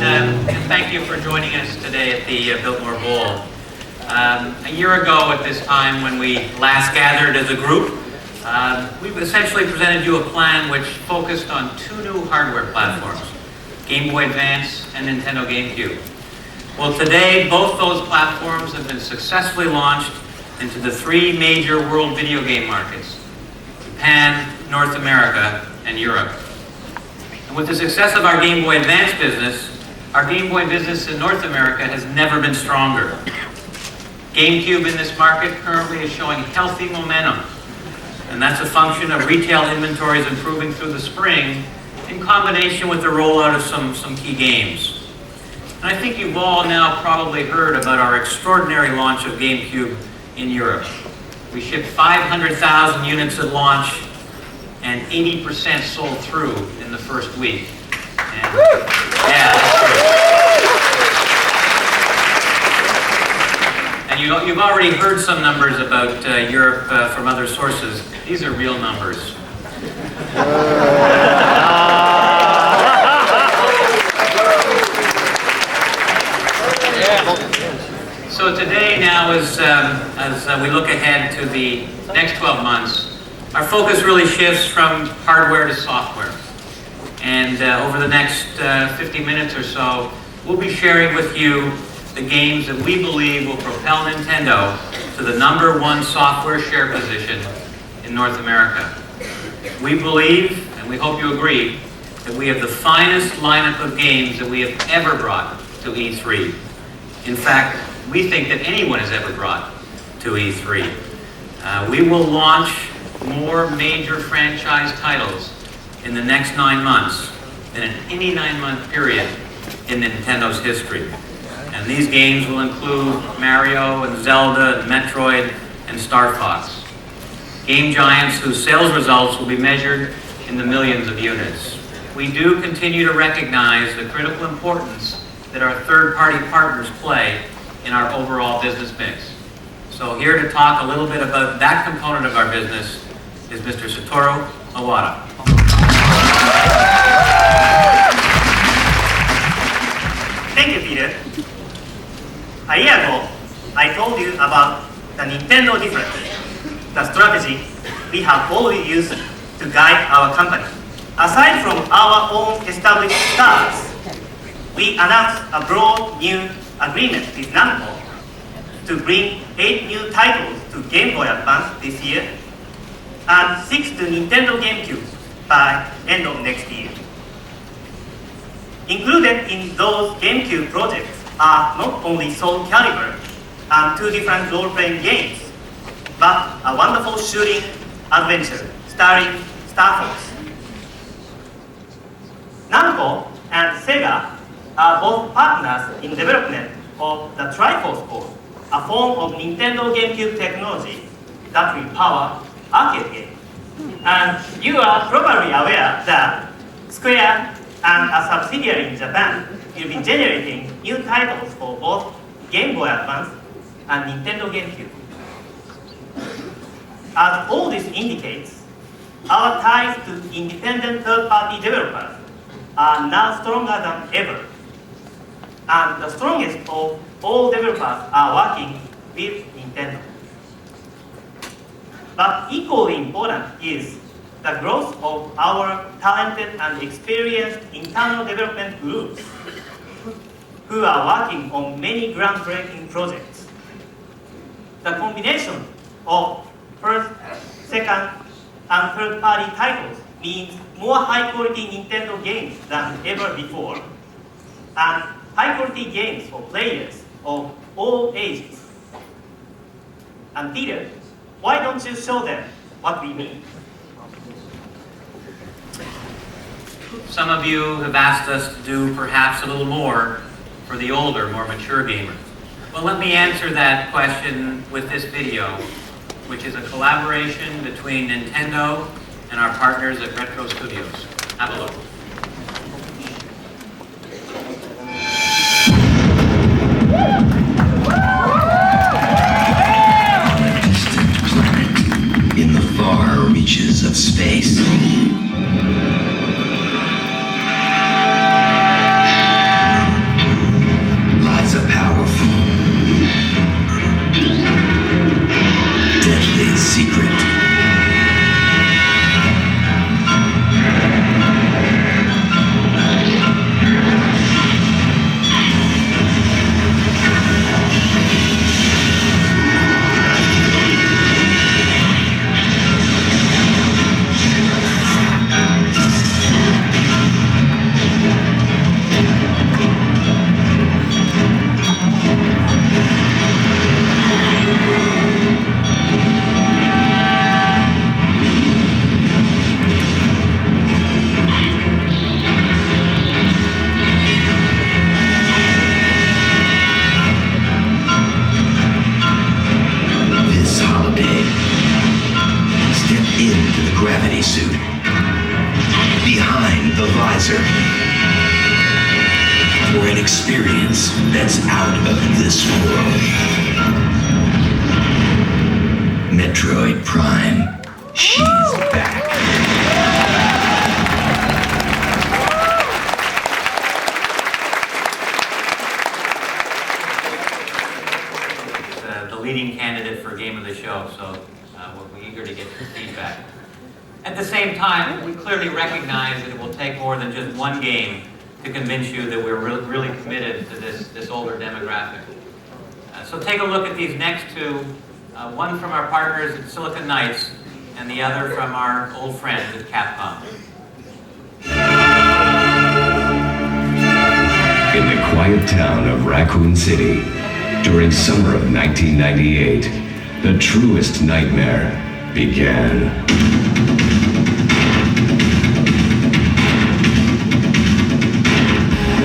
and thank you for joining us today at the Biltmore Bowl. A year ago at this time, when we last gathered as a group, we essentially presented you a plan which focused on two new hardware platforms, Game Boy Advance and Nintendo GameCube. Well, today, both those platforms have been successfully launched into the three major world video game markets: Japan, North America, and Europe. And with the success of our Game Boy Advance business, our Game Boy business in North America has never been stronger. GameCube in this market currently is showing healthy momentum, and that's a function of retail inventories improving through the spring in combination with the rollout of some key games. And I think you've all now probably heard about our extraordinary launch of GameCube in Europe. We shipped 500,000 units at launch, and 80% sold through in the first week. And, yeah, that's true. And you've already heard some numbers about Europe from other sources. These are real numbers. So today now, as we look ahead to the next 12 months, our focus really shifts from hardware to software. And over the next 50 minutes or so, we'll be sharing with you the games that we believe will propel Nintendo to the #1 software share position in North America. We believe, and we hope you agree, that we have the finest lineup of games that we have ever brought to E3. In fact, we think that anyone has ever brought to E3. We will launch more major franchise titles in the next 9 months than in any 9-month period in Nintendo's history. And these games will include Mario and Zelda and Metroid and Star Fox. Game giants whose sales results will be measured in the millions of units. We do continue to recognize the critical importance that our third-party partners play in our overall business mix. So here to talk a little bit about that component of our business is Mr. Satoru Iwata. Thank you, Peter. A year ago, I told you about the Nintendo difference, the strategy we have always used to guide our company. Aside from our own established stars, we announced a broad new agreement with Namco to bring 8 new titles to Game Boy Advance this year and 6 to Nintendo GameCube by end of next year. Included in those GameCube projects are not only Soul Calibur and 2 different role-playing games, but a wonderful shooting adventure starring Star Fox. Namco and Sega are both partners in development of the Triforce Core, a form of Nintendo GameCube technology that will power arcade games. And you are probably aware that Square and a subsidiary in Japan will be generating new titles for both Game Boy Advance and Nintendo GameCube. As all this indicates, our ties to independent third-party developers are now stronger than ever. And the strongest of all developers are working with Nintendo. But equally important is the growth of our talented and experienced internal development groups who are working on many groundbreaking projects. The combination of first, second, and third-party titles means more high-quality Nintendo games than ever before, and high-quality games for players of all ages. And Peter, why don't you show them what we mean? Some of you have asked us to do perhaps a little more for the older, more mature gamer. Well, let me answer that question with this video, which is a collaboration between Nintendo and our partners at Retro Studios. Have a look. In the far reaches of space. an experience that's out of this world. Metroid Prime. She's back. The leading candidate for Game of the Show, so we're eager to get your feedback. At the same time, we clearly recognize that it will take more than just one game to convince you that we're really committed to this older demographic. So take a look at these next two, one from our partners at Silicon Knights and the other from our old friends at Capcom. In the quiet town of Raccoon City, during summer of 1998, the truest nightmare began.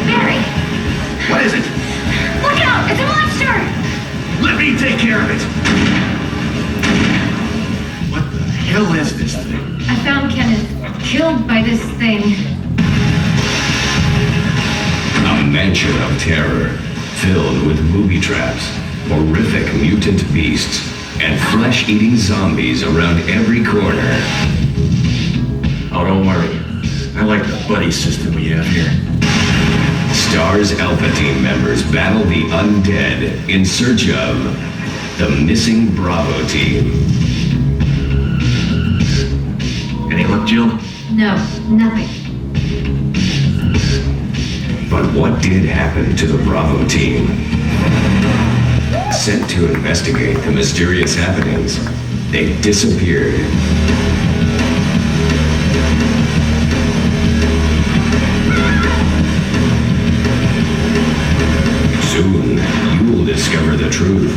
Barry! What is it? Look out! It's a monster! Let me take care of it! What the hell is this thing? I found Kenneth killed by this thing. A mansion of terror, filled with booby traps, horrific mutant beasts, and flesh-eating zombies around every corner. Oh, don't worry. I like the buddy system we have here. STAR's Alpha Team members battle the undead in search of the missing Bravo team. Any luck, Jill? No, nothing. But what did happen to the Bravo team? Sent to investigate the mysterious happenings, they disappeared. Soon, you will discover the truth.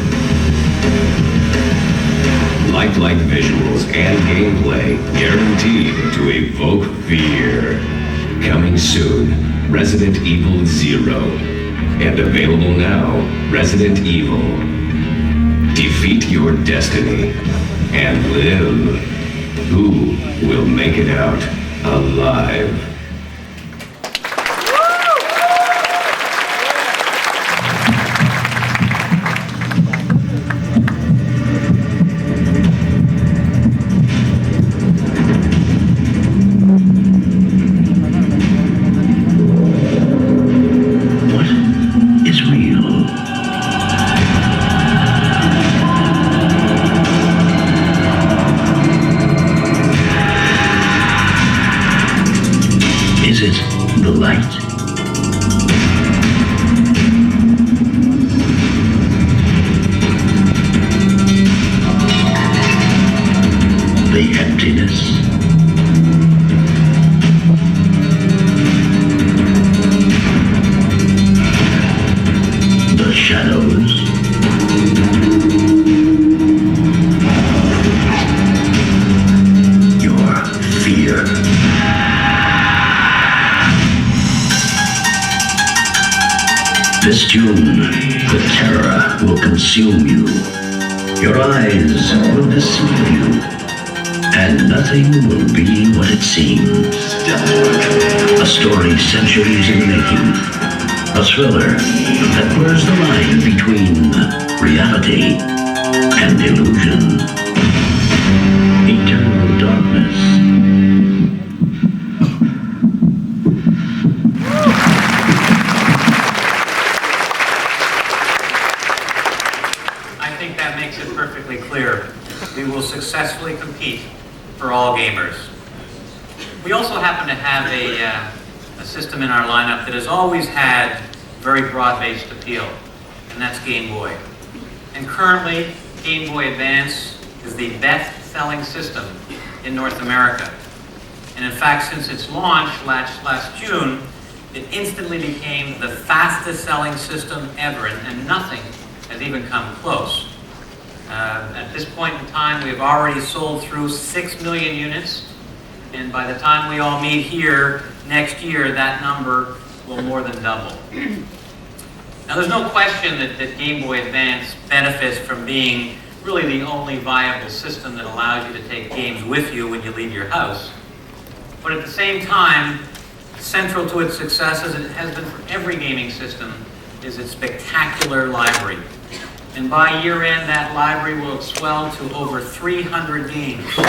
Lifelike visuals and gameplay guaranteed to evoke fear. Coming soon, Resident Evil 0. And available now, Resident Evil. Defeat your destiny and live. Who will make it out alive? The light. The emptiness. The shadows. Your fear. This June, the terror will consume you. Your eyes will deceive you. And nothing will be what it seems. A story centuries in the making. A thriller that blurs the line between reality and illusion. Eternal darkness. I think that makes it perfectly clear. We will successfully compete for all gamers. We also happen to have a system in our lineup that has always had very broad-based appeal, and that's Game Boy. And currently, Game Boy Advance is the best-selling system in North America. And in fact, since its launch last June, it instantly became the fastest-selling system ever, and nothing has even come close. At this point in time, we have already sold through 6 million units, and by the time we all meet here next year, that number will more than double. Now, there's no question that Game Boy Advance benefits from being really the only viable system that allows you to take games with you when you leave your house. But at the same time, central to its success, as it has been for every gaming system, is its spectacular library. And by year end, that library will swell to over 300 games. So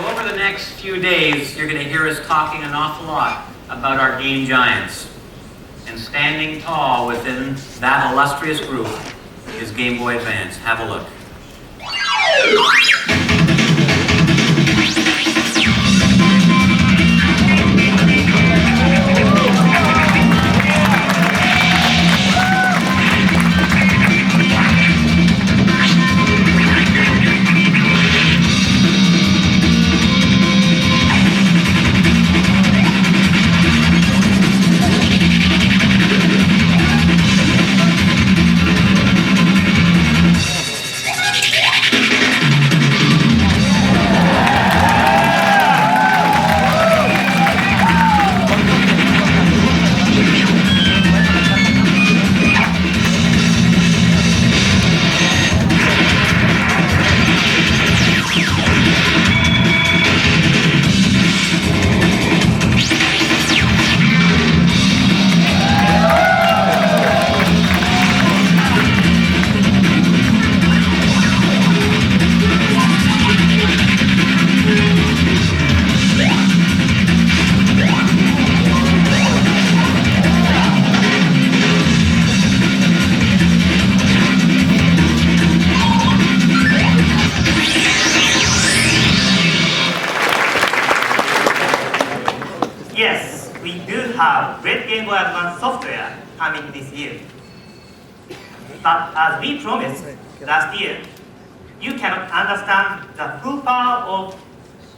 over the next few days, you're going to hear us talking an awful lot about our game giants. And standing tall within that illustrious group is Game Boy Advance. Have a look. Yes, we do have great Game Boy Advance software coming this year. But as we promised last year, you cannot understand the full power of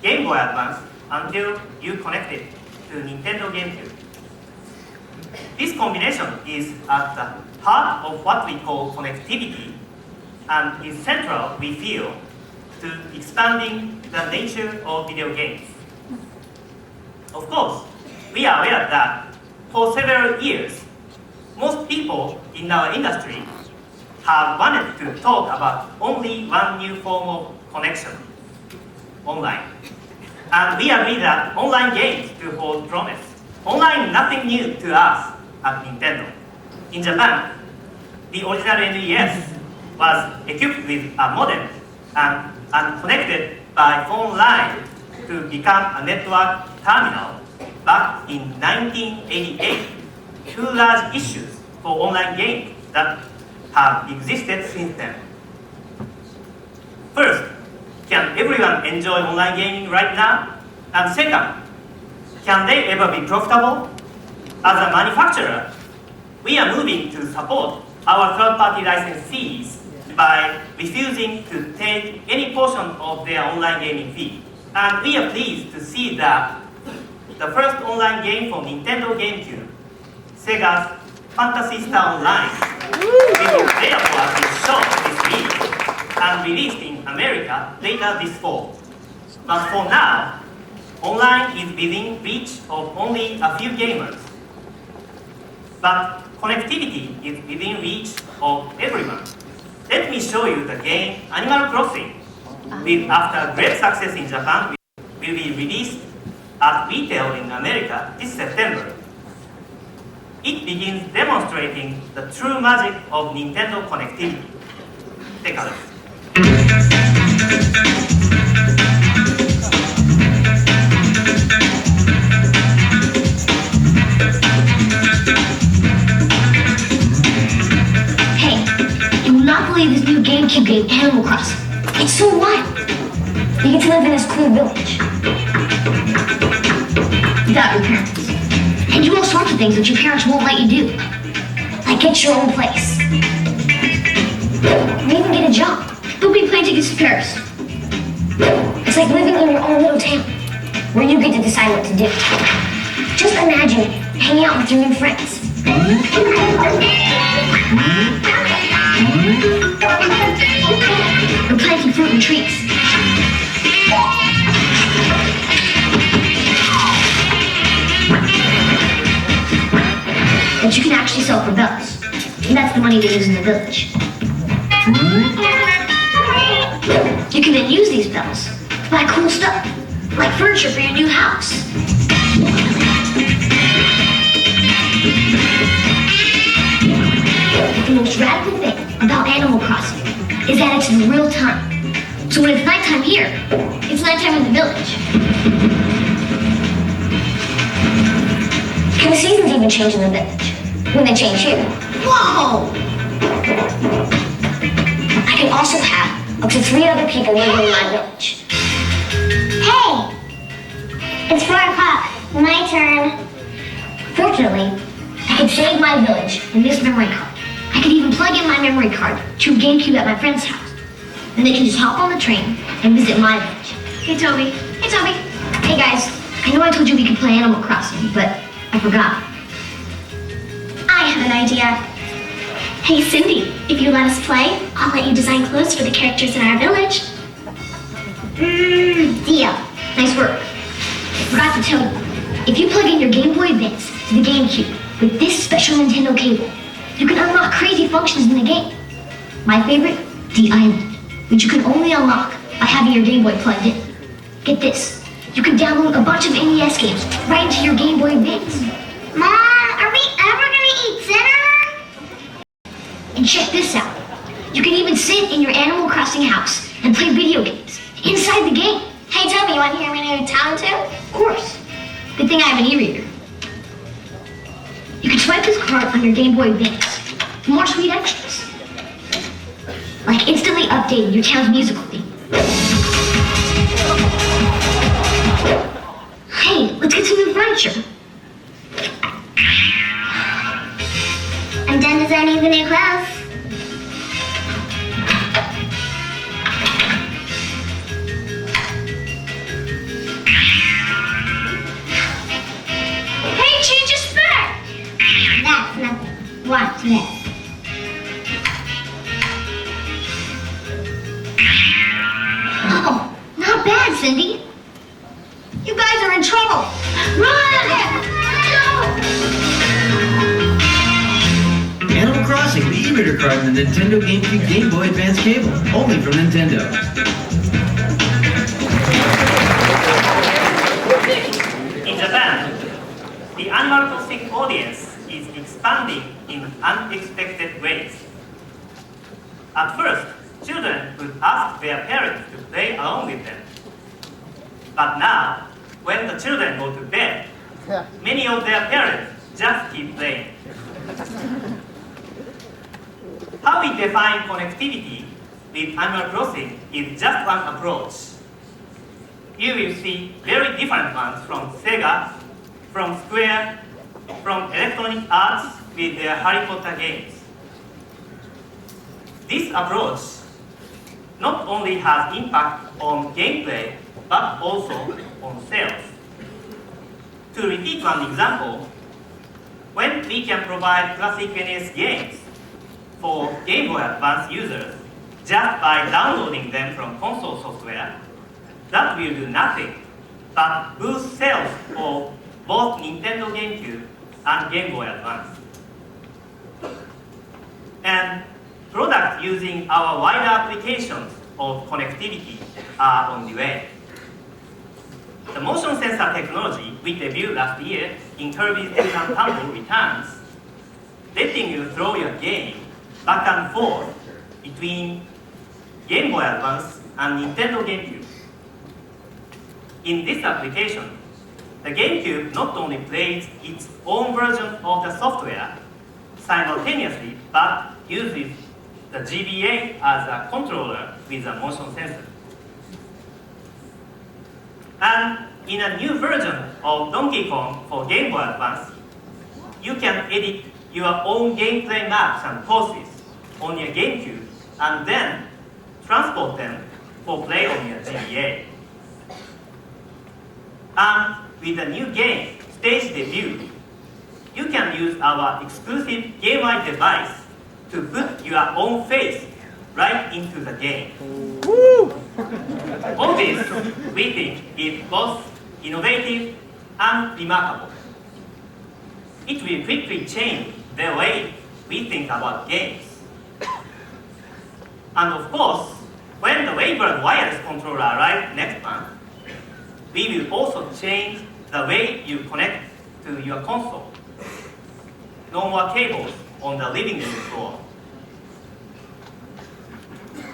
Game Boy Advance until you connect it to Nintendo GameCube. This combination is at the heart of what we call connectivity and is central, we feel, to expanding the nature of video games. Of course, we are aware that for several years, most people in our industry have wanted to talk about only one new form of connection, online. And we agree that online games do hold promise. Online is nothing new to us at Nintendo. In Japan, the original NES was equipped with a modem and connected by phone line to become a network terminal back in 1988. Two large issues for online games that have existed since then. First, can everyone enjoy online gaming right now? And second, can they ever be profitable? As a manufacturer, we are moving to support our third-party licensees by refusing to take any portion of their online gaming fee. And we are pleased to see that the first online game for Nintendo GameCube, Sega's Phantasy Star Online, will be available as a shop this week and released in America later this fall. But for now, online is within reach of only a few gamers. But connectivity is within reach of everyone. Let me show you the game Animal Crossing, which after great success in Japan, will be released at retail in America this September. It begins demonstrating the true magic of Nintendo connectivity. Take a look. Hey, you will not believe this new GameCube game, Animal Crossing. It's so wild. You get to live in this cool village without your parents. And do all sorts of things that your parents won't let you do. Like get your own place. Or even get a job. There'll be plane tickets to Paris. It's like living in your own little town, where you get to decide what to do. Just imagine hanging out with your new friends. Or planting fruit and trees. But you can actually sell for bells. And that's the money they use in the village. You can then use these bells to buy cool stuff, like furniture for your new house. the most radical thing about Animal Crossing is that it's in real time. So when it's nighttime here, it's nighttime in the village. And the seasons even change in the village when they change here. Whoa! I can also have up to 3 other people living in my village. Hey! It's 4 o'clock. My turn. Fortunately, I could save my village in this memory card. I could even plug in my memory card to a GameCube at my friend's house. Then they can just hop on the train and visit my village. Hey, Toby. Hey, Toby. Hey, guys. I know I told you we could play Animal Crossing, but I forgot. I have an idea. Hey, Cindy, if you let us play, I'll let you design clothes for the characters in our village. Deal. Nice work. I forgot to tell you, if you plug in your Game Boy Advance to the GameCube with this special Nintendo cable, you can unlock crazy functions in the game. My favorite, the island, which you can only unlock by having your Game Boy plugged in. Get this, you can download a bunch of NES games right into your Game Boy Advance. Mom, are we ever gonna eat dinner? And check this out, you can even sit in your Animal Crossing house and play video games inside the game. Hey, Toby, you want to hear my new talent too? Of course. Good thing I have an e-reader. You can swipe this card on your Game Boy Advance for more sweet extras. Like instantly updating your town's musical theme. Hey, let's get some new furniture. I'm done designing the new clothes. Hey, change your spec! That's nothing. Watch this. Oh, not bad, Cindy. You guys are in trouble. Run! Animal Crossing, the e-reader card and the Nintendo GameCube Game Boy Advance cable. Only from Nintendo. In Japan, the Animal Crossing audience is expanding in unexpected ways. At first, children would ask their parents to play along with them. But now, when the children go to bed, many of their parents just keep playing. How we define connectivity with Animal Crossing is just one approach. You will see very different ones from Sega, from Square, from Electronic Arts with their Harry Potter games. This approach not only has impact on gameplay, but also on sales. To repeat one example, when we can provide classic NES games for Game Boy Advance users just by downloading them from console software, that will do nothing but boost sales for both Nintendo GameCube and Game Boy Advance. And products using our wider applications of connectivity are on the way. The motion sensor technology we debuted last year in Kirby's Epic Tumble returns, letting you throw your game back and forth between Game Boy Advance and Nintendo GameCube. In this application, the GameCube not only plays its own version of the software simultaneously, but uses the GBA as a controller with a motion sensor. And in a new version of Donkey Kong for Game Boy Advance, you can edit your own gameplay maps and poses on your GameCube and then transport them for play on your GBA. And with the new game, Stage Debut, you can use our exclusive GameEye device to put your own face right into the game. All this, we think, is both innovative and remarkable. It will quickly change the way we think about games. And of course, when the Wavebird wireless controller arrives next month, we will also change the way you connect to your console. No more cables on the living room floor,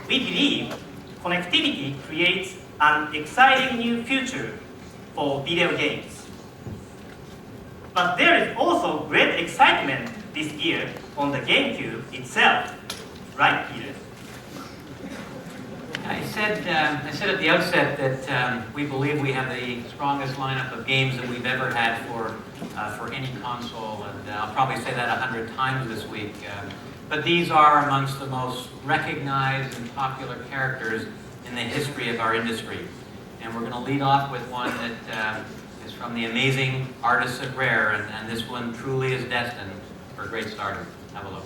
we believe connectivity creates an exciting new future for video games. But there is also great excitement this year on the GameCube itself, right, Peter? I said at the outset that we believe we have the strongest lineup of games that we've ever had for any console, and I'll probably say that 100 times this week. But these are amongst the most recognized and popular characters in the history of our industry. And we're going to lead off with one that is from the amazing artists at Rare, and this one truly is destined for a great stardom. Have a look.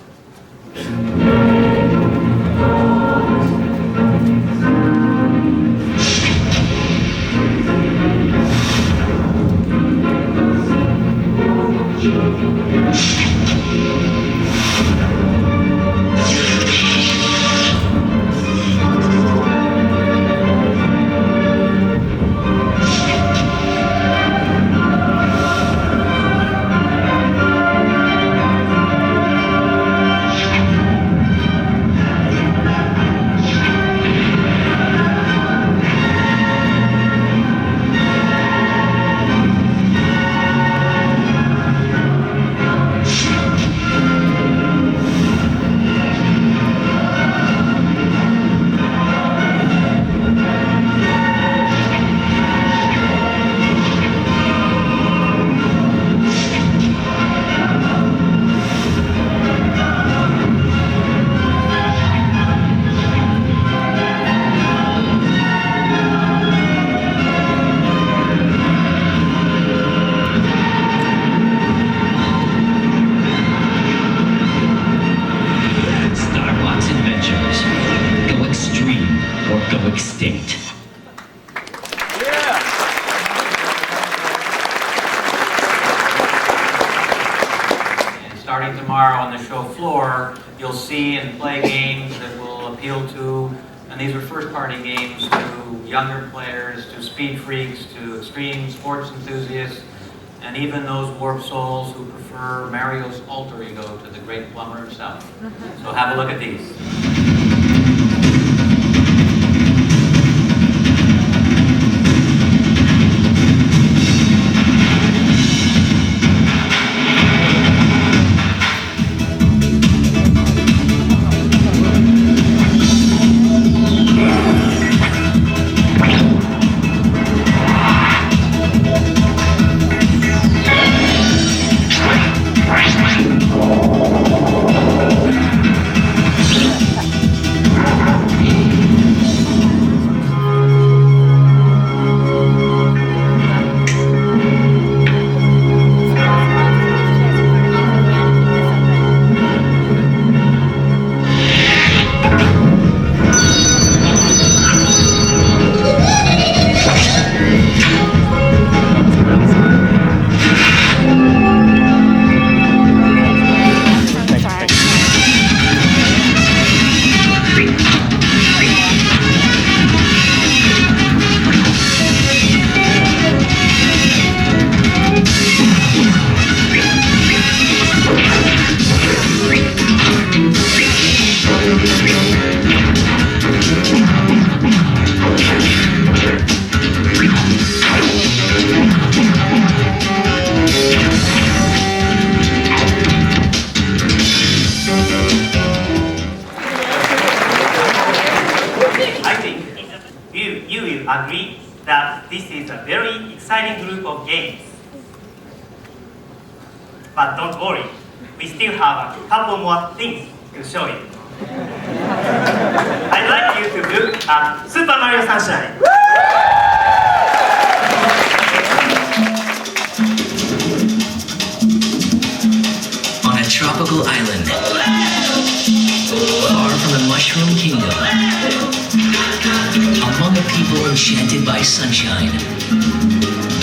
Starting tomorrow on the show floor, you'll see and play games that will appeal to, and these are first-party games, to younger players, to speed freaks, to extreme sports enthusiasts, and even those warped souls who prefer Mario's alter ego to the great plumber himself. So have a look at these. Agree that this is a very exciting group of games. But don't worry, we still have a couple more things to show you. I'd like you to look at Super Mario Sunshine. On a tropical island, far from the Mushroom Kingdom, among a people enchanted by sunshine,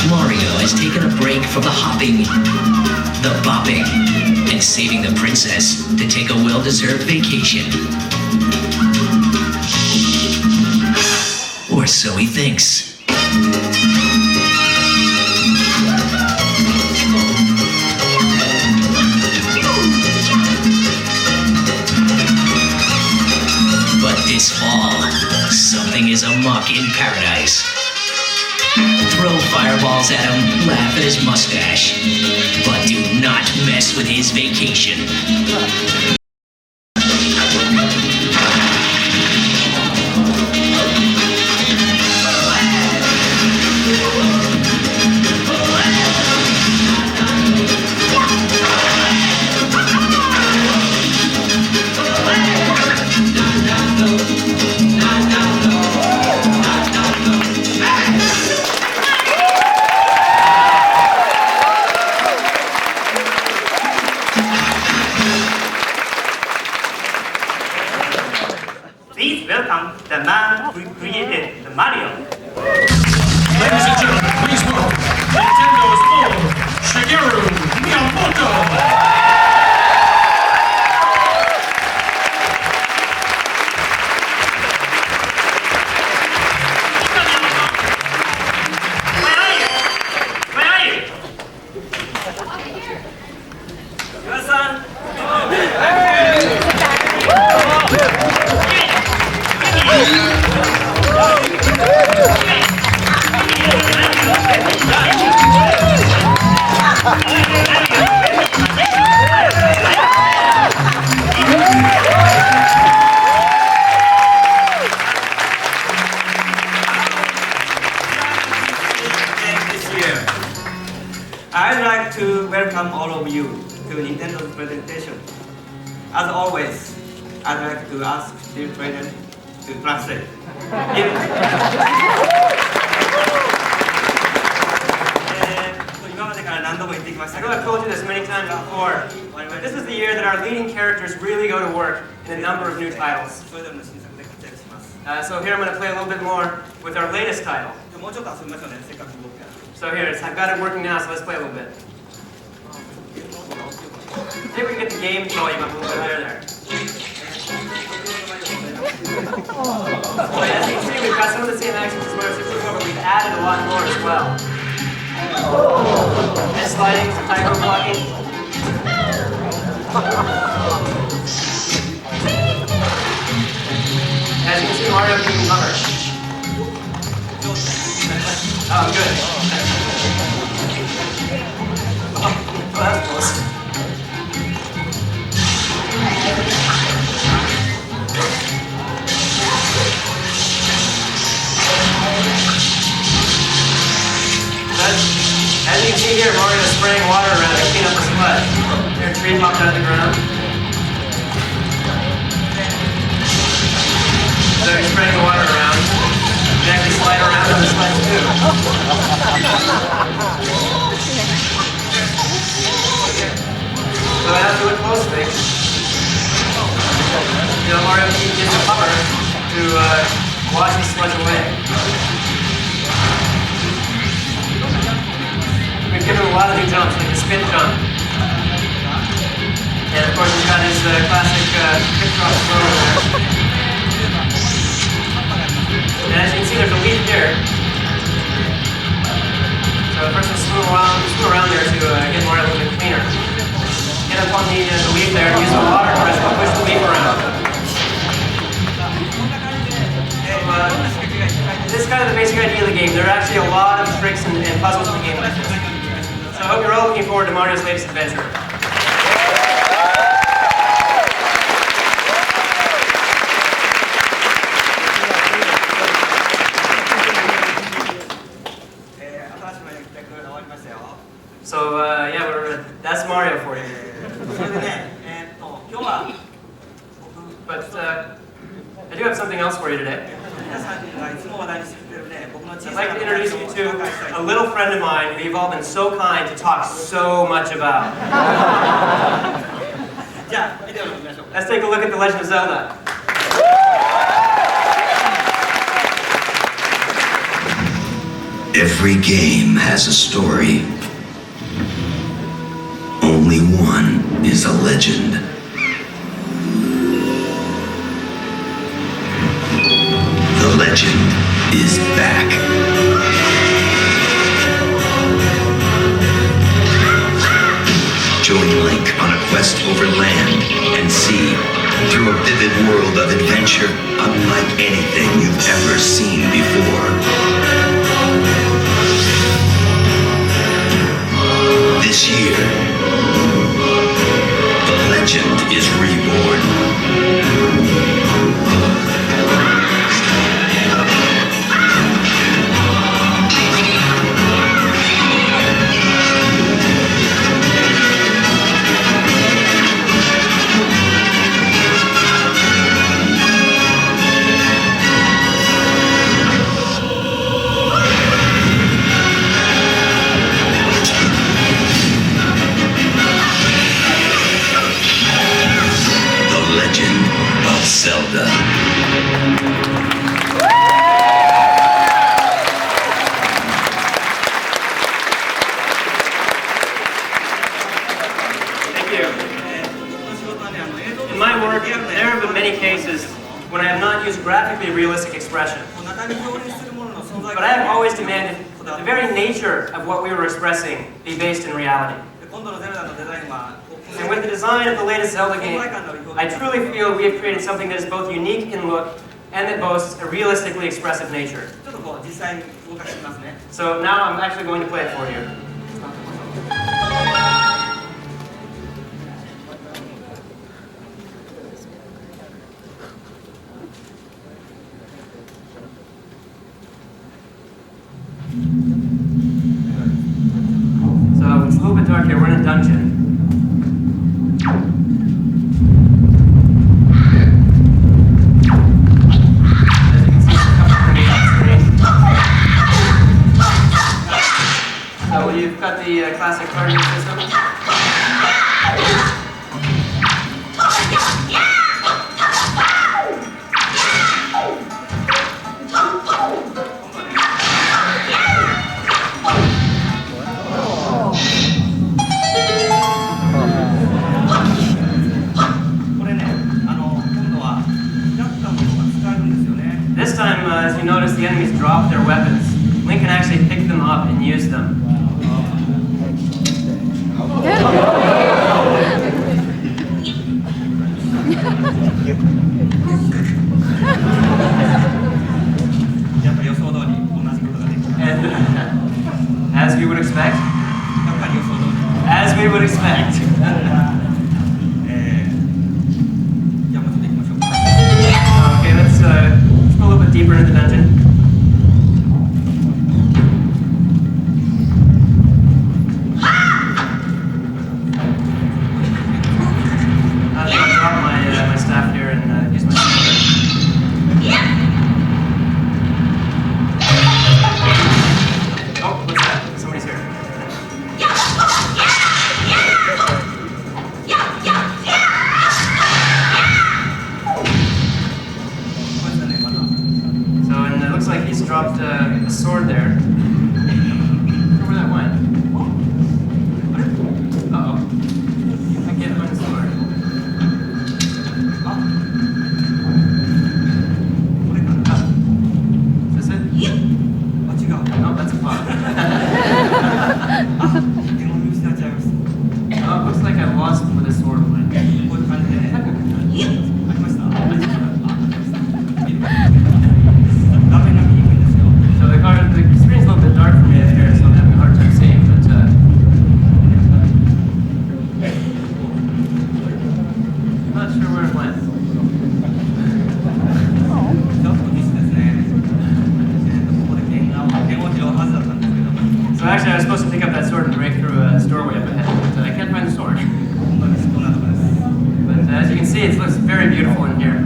Mario has taken a break from the hopping, the bopping, and saving the princess to take a well-deserved vacation. Or so he thinks. But this fall, walk in paradise. Throw fireballs at him, laugh at his mustache, but do not mess with his vacation. Please welcome the man who created the Mario. Ladies and gentlemen, please welcome Nintendo's own Shigeru Miyamoto. I'd like to welcome all of you to Nintendo's presentation. As always, I'd like to ask dear President to translate. I know I've told you this many times before, but this is the year that our leading characters really go to work in a number of new titles. So here I'm going to play a little bit more with our latest title. So here, I've got it working now, so let's play a little bit. Maybe we can get the game volume up a little bit higher there. So as you can see, we've got some of the same actions as Mario 64, but we've added a lot more as well. And sliding, some tightrope blocking. As you can see, Mario can hover. Oh, good. Oh, that's close. As you can see here, Mario is spraying water around to clean up the sled. There, a tree popped out of the ground. So he's spraying the water around. You can actually slide around on the sled too. So I have to look closely. You know, Mario gets a cover to wash the sludge away. We've given him a lot of new jumps, like the spin jump. And of course he's got his classic kick drop throw there. And as you can see, there's a leaf here. So first we'll screw around there to get more a little bit cleaner. Get up on the leaf there and use the water press to push the leaf around. This is kind of the basic idea of the game. There are actually a lot of tricks and puzzles in the game like this. So I hope you're all looking forward to Mario's latest adventure. So yeah, that's Mario for you. But I do have something else for you today. I'd like to introduce you to a little friend of mine who you've all been so kind to talk so much about. Let's take a look at The Legend of Zelda. Every game has a story. Only one is a legend. The legend is back. Join Link on a quest over land and sea through a vivid world of adventure unlike anything you've ever seen before. This year, the legend is reborn. Zelda. Thank you. In my work, there have been many cases when I have not used graphically realistic expression. But I have always demanded the very nature of what we were expressing be based in reality. And with the design of the latest Zelda game, I truly feel we have created something that is both unique in look and that boasts a realistically expressive nature. So now I'm actually going to play it for you. So it's a little bit dark here. We're in a dungeon. So you've got the classic targeting system. This time, as you notice, the enemies drop their weapons. Link can actually pick them up and use them. And as we would expect. As we would expect. Okay, let's go a little bit deeper into the dungeon. My staff here and use my sword. Oh, what's that? Somebody's here. So, and it looks like he's dropped a sword there. I wonder where that went. Uh-oh. I can't find the sword. Is this it? No, that's a pot. Oh, it looks like I lost where the sword went. So the screen's a little bit dark for me here, so I'm having a hard time seeing, but I'm not sure where it went. So actually, I was supposed to pick up that sword and break through a doorway up ahead, but I can't find the sword. But as you can see, it looks very beautiful in here.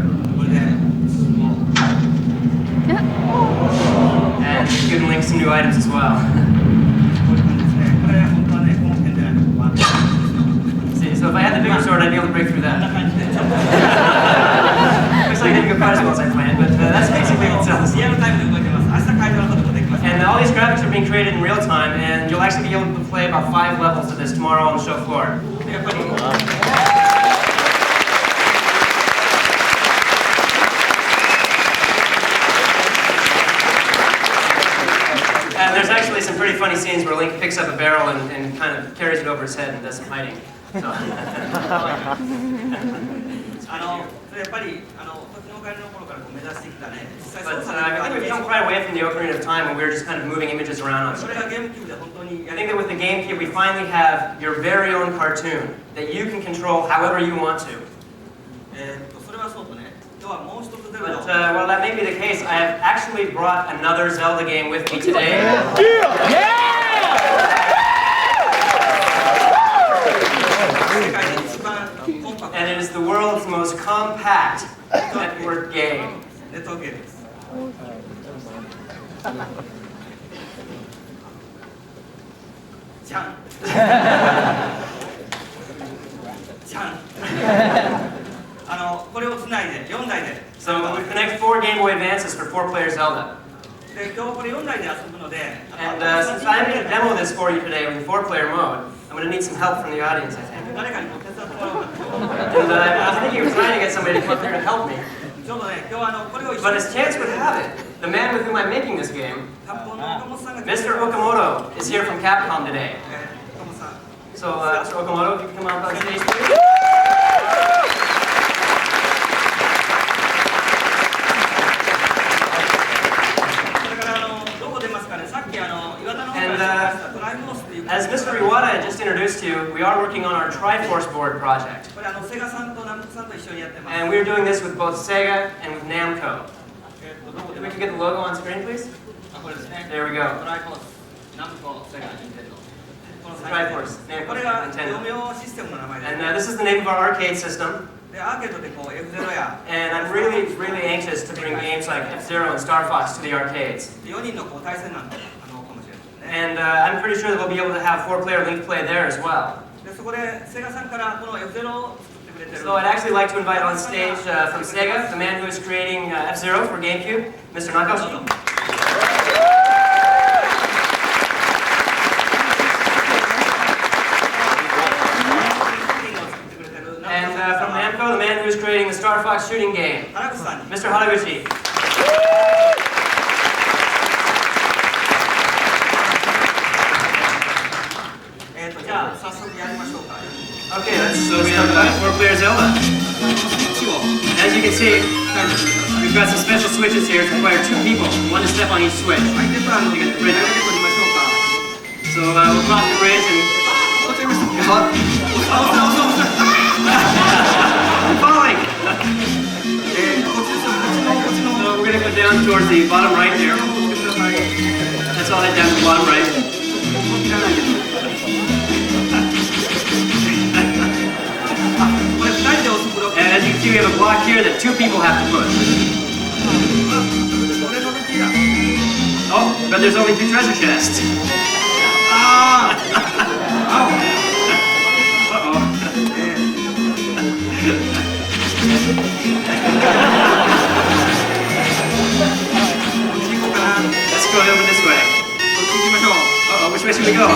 And it's giving Link some new items as well. See, so if I had the bigger sword, I'd be able to break through that. Looks like it didn't go quite as well as I planned, but that's basically what Zelda's like. And all these graphics are being created in real time, and you'll actually be able to play about 5 levels of this tomorrow on the show floor. And there's actually some pretty funny scenes where Link picks up a barrel and kind of carries it over his head and does some hiding. So, it's それやっぱり時のオカリナの頃からこう目指してきたね。実際 But I think we've come quite away from the Ocarina of Time when we were just kind of moving images around on それ screen. がゲームキューブで本当に I think that with the GameCube we finally have your very own cartoon that you can control however you want to. それはそうとね。ではもう一つゼル But ダ while that may be the case, I have actually brought another Zelda game with me today. And it is the world's most compact network game. ネットゲームです。じゃん。じゃん。これをつないで4台で。So we connect 4 Game Boy Advances for 4-player Zelda. で今日これ4台で遊ぶので。And since I'm going to demo this for you today in 4-player mode, I'm going to need some help from the audience, I think. 誰かに手伝ってもらおうかな。 And I was thinking of trying to get somebody to come up here to help me. ちょうどね今日これを一緒 But に as chance would have it, the man with whom I'm making this game, カプコンの岡本さんが Mr. Okamoto, is here from Capcom today. 岡本さん。 So, Mr. Okamoto, if you can come up on stage, please. それからどこ出ますかね。さっき岩田の方から紹 And 介したトライフォースっていう。 as Mr. Iwata had just introduced you, we are working on our Triforce board project. これセガさんとナムコさんと一緒にやってます。 And we're doing this with both Sega and with Namco. どこ If で we could get the logo on screen, please. これですね。 There we ト go. ライフォース、ナムコ、セガ、ニンテンド。この Triforce, こ Namco, れが Nintendo. 業務用システムの名前です And this is the name of our arcade system. で、アーケードでこう F0 や And I'm really, really anxious to bring games like F-Zero and Star Fox to the arcades. 4人のこう対戦なんでかもしれないね。 And I'm pretty sure that we'll be able to have 4-player linked play there as well. で、そこでセガさんからこの F0 を作ってくれてる。 So I'd actually like to invite on stage from Sega, the man who is creating F-Zero for GameCube, Mr. Nakashi. And from Namco, the man who is creating the Star Fox shooting game, 原口さんに。 Mr. Haraguchi. じゃあ早速やりましょうか。 Okay, let's start 4-player Zelda. 一応 As you can see, we've got some special switches here to require 2 people, 1 to step on each switch. 相手プランの流れで取りましょうか。 So we'll cross the bridge and... I'm falling! こっちですよ。こっちの。 So we're going to go down towards the bottom right here. That's all head down to the bottom right. これ2人で押すブロック。 And as you can see, we have a block here that 2 people have to push. これの時だ。 Oh, but there's only 2 treasure chests. ああ。 Uh-oh. Let's go over this way. こっち行きましょう。 Uh-oh, which way should we go?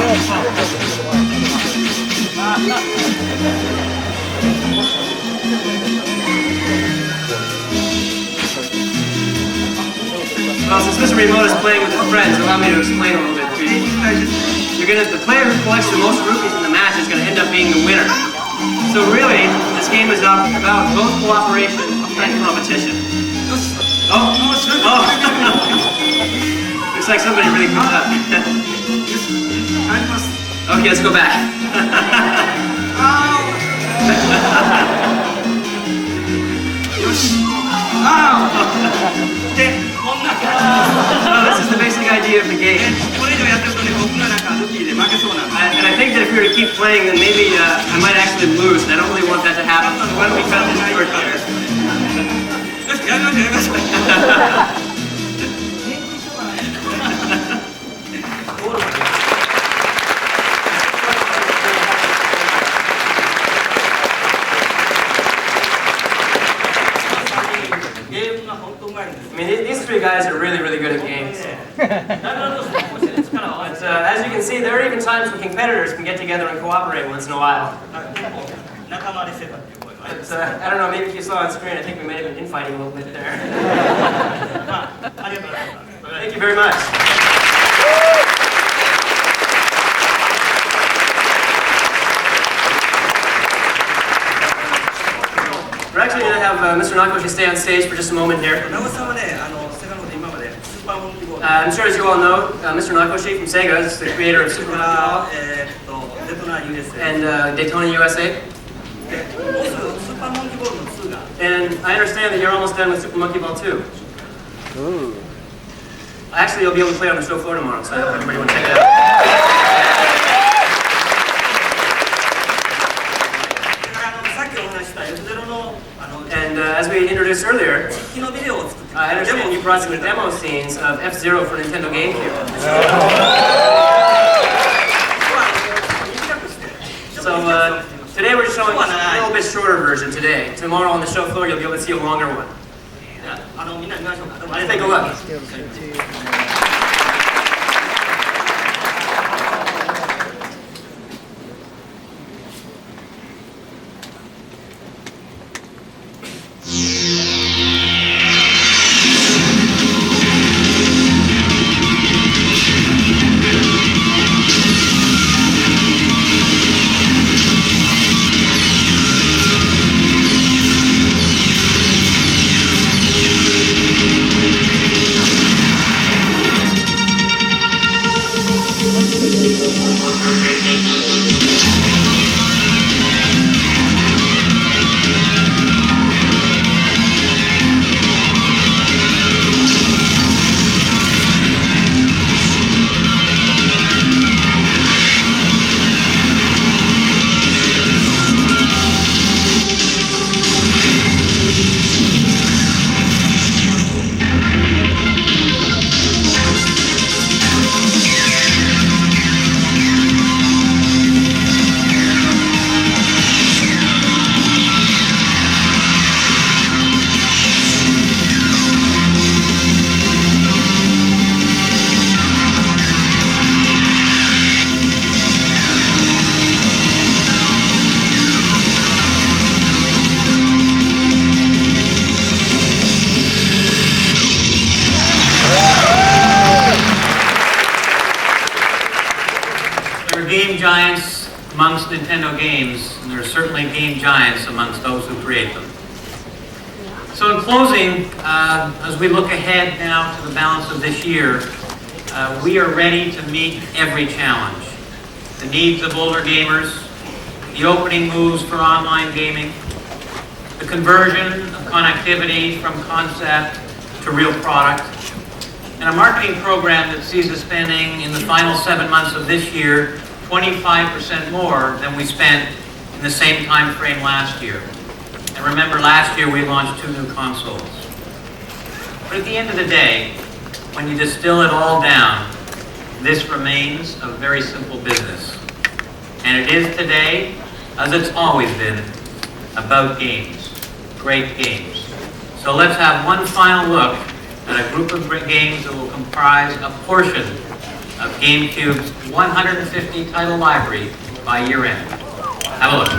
Well, since Mr. Remote is playing with his friends, allow me to explain a little bit to you. The player who collects the most rupees in the match is going to end up being the winner. So really, this game is about both cooperation and competition. Oh! Oh! Looks like somebody really caught up. Okay, let's go back. This is the basic idea of the game. And I think that if we were to keep playing, then maybe I might actually lose, and I don't really want that to happen. So why don't we cut this short here? I mean, these 3 guys are really, really good at games. But as you can see, there are even times when competitors can get together and cooperate once in a while. But I don't know, maybe if you saw on screen, I think we may have been infighting a little bit there. Thank you very much. We're actually going to have Mr. Nakoshi stay on stage for just a moment here. I'm sure as you all know, Mr. Nakoshi from Sega is the creator of Super Monkey Ball and Daytona USA. And I understand that you're almost done with Super Monkey Ball 2. Ooh. Actually, you'll be able to play on the show floor tomorrow, so I hope everybody will check it out. And as we introduced earlier, I understand you brought some demo scenes of F-Zero for Nintendo GameCube. So today we're showing a little bit shorter version today. Tomorrow on the show floor you'll be able to see a longer one. Let's take a look. Game giants amongst Nintendo games, and there are certainly game giants amongst those who create them. So in closing, as we look ahead now to the balance of this year, we are ready to meet every challenge. The needs of older gamers, the opening moves for online gaming, the conversion of connectivity from concept to real product, and a marketing program that sees us spending in the final 7 months of this year 25% more than we spent in the same time frame last year. And remember, last year we launched 2 new consoles. But at the end of the day, when you distill it all down, this remains a very simple business. And it is today, as it's always been, about games, great games. So let's have one final look at a group of games that will comprise a portion of GameCube's 150 title library by year end. Have a look.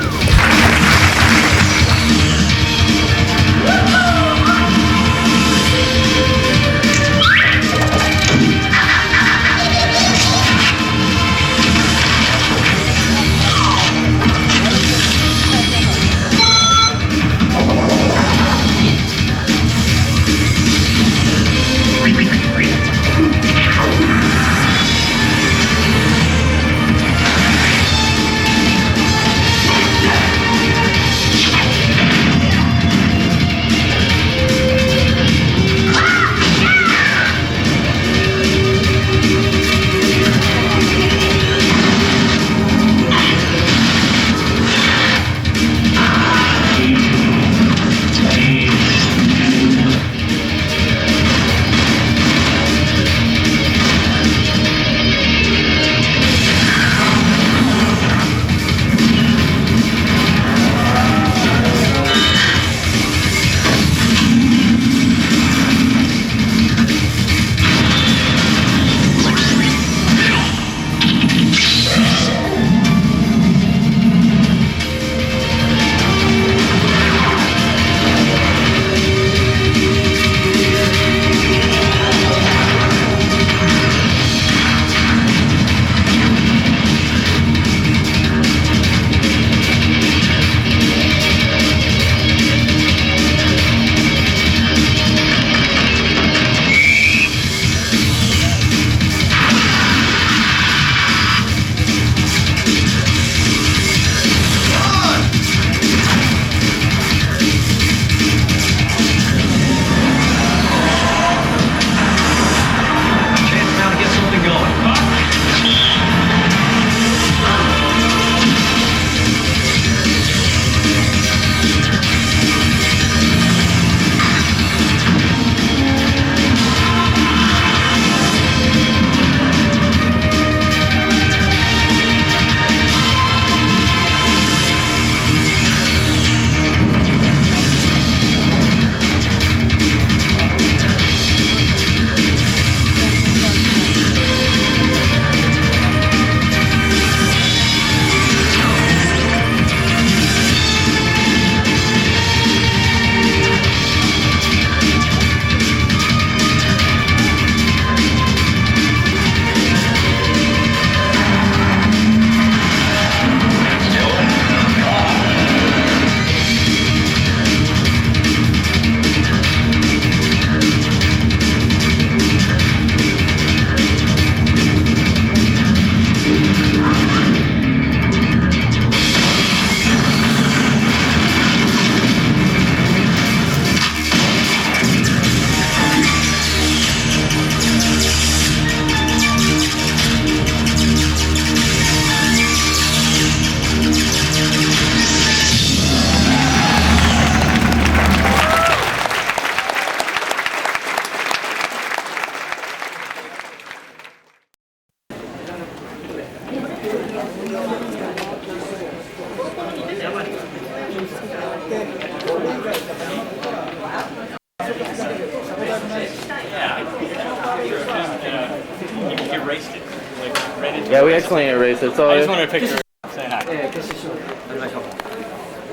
Yeah, we accidentally erased it. So I just wanted a picture. Say hi.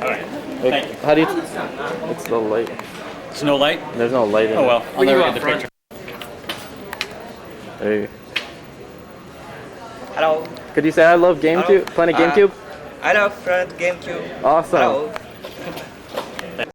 Alright. Thank you. How do you? It's the light. There's no light? There's no light in Oh well, I'll it. never get the picture. There you go. Hello. Could you say I love GameCube? Planet GameCube? I love Planet GameCube. Awesome. Hello.